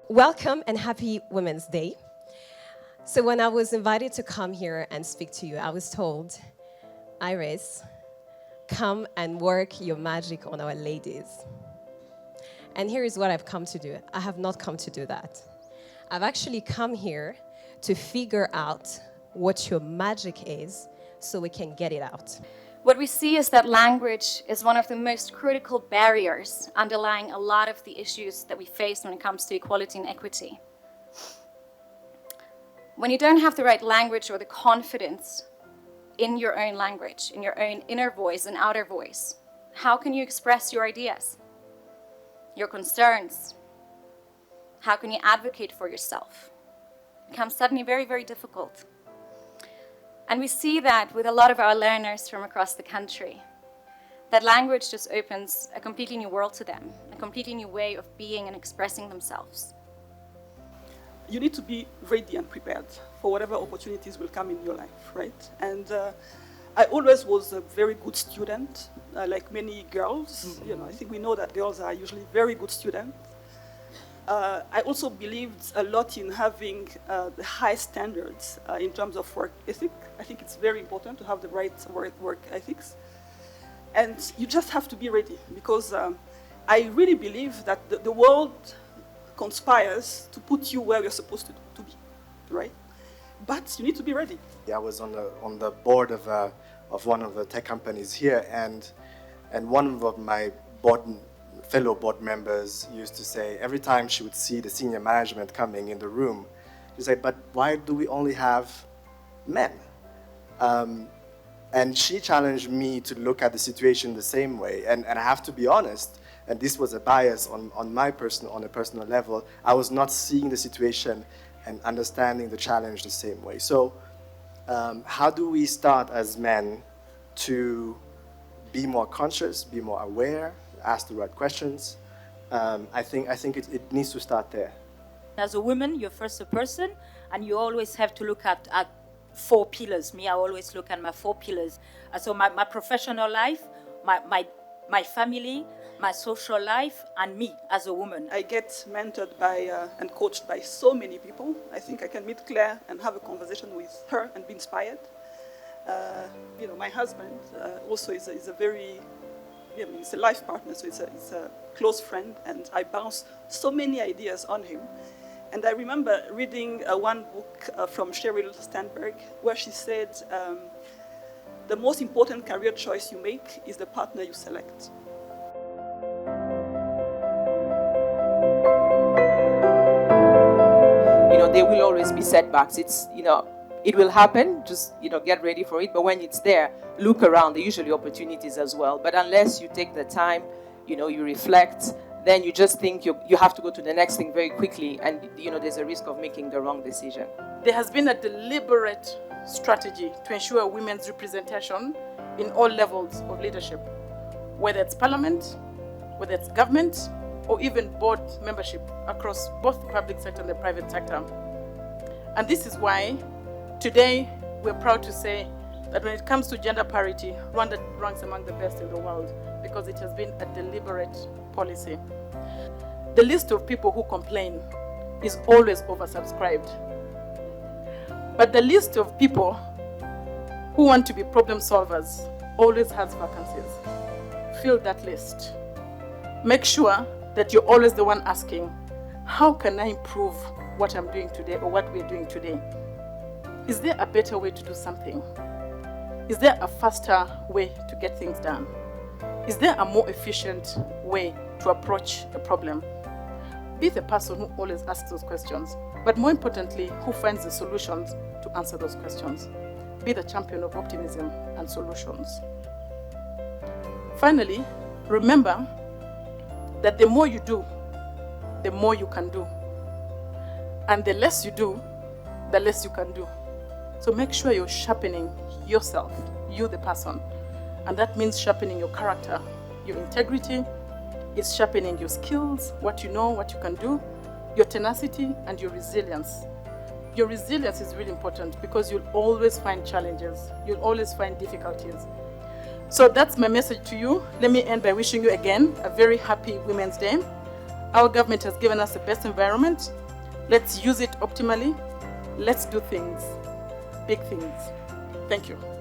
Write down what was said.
Welcome and happy Women's Day. So when I was invited to come here and speak to you, I was told, Iris, come and work your magic on our ladies. And here is what I've come to do. I have not come to do that. I've actually come here to figure out what your magic is so we can get it out. What we see is that language is one of the most critical barriers underlying a lot of the issues that we face when it comes to equality and equity. When you don't have the right language or the confidence in your own language, in your own inner voice and outer voice, how can you express your ideas, your concerns? How can you advocate for yourself? It becomes suddenly very, very difficult. And we see that with a lot of our learners from across the country, that language just opens a completely new world to them, a completely new way of being and expressing themselves. You need to be ready and prepared for whatever opportunities will come in your life, right? And I always was a very good student, like many girls. I think we know that girls are usually very good students. I also believed a lot in having the high standards in terms of work ethic. I think it's very important to have the right work ethics. And you just have to be ready, because I really believe that the world conspires to put you where you're supposed to be, right? But you need to be ready. I was on the board of one of the tech companies here, and one of my fellow board members used to say, every time she would see the senior management coming in the room, she'd say, but why do we only have men? And she challenged me to look at the situation the same way. And I have to be honest, and this was a bias on a personal level, I was not seeing the situation and understanding the challenge the same way. So how do we start as men to be more conscious, be more aware, ask the right questions? I think it needs to start there. As a woman, you're first a person, and you always have to look at 4 pillars. I always look at my 4 pillars. So my professional life, my family, my social life, and me as a woman. I get mentored by and coached by so many people. I think I can meet Claire and have a conversation with her and be inspired. My husband also is a very, he's a life partner, so it's a close friend, and I bounce so many ideas on him. And I remember reading one book from Sheryl Sandberg, where she said, the most important career choice you make is the partner you select. There will always be setbacks. It will happen, just, get ready for it. But when it's there, look around. There are usually opportunities as well. But unless you take the time, you reflect, then you just think you have to go to the next thing very quickly. And, there's a risk of making the wrong decision. There has been a deliberate strategy to ensure women's representation in all levels of leadership, whether it's parliament, whether it's government, or even board membership across both the public sector and the private sector. And this is why today we're proud to say that when it comes to gender parity, Rwanda ranks among the best in the world, because it has been a deliberate policy. The list of people who complain is always oversubscribed. But the list of people who want to be problem solvers always has vacancies. Fill that list. Make sure that you're always the one asking, how can I improve what I'm doing today or what we're doing today? Is there a better way to do something? Is there a faster way to get things done? Is there a more efficient way to approach a problem? Be the person who always asks those questions, but more importantly, who finds the solutions to answer those questions. Be the champion of optimism and solutions. Finally, remember that the more you do, the more you can do. And the less you do, the less you can do. So make sure you're sharpening yourself, you the person. And that means sharpening your character, your integrity. It's sharpening your skills, what you know, what you can do, your tenacity, and your resilience. Your resilience is really important, because you'll always find challenges. You'll always find difficulties. So that's my message to you. Let me end by wishing you again a very happy Women's Day. Our government has given us the best environment. Let's use it optimally. Let's do things, big things. Thank you.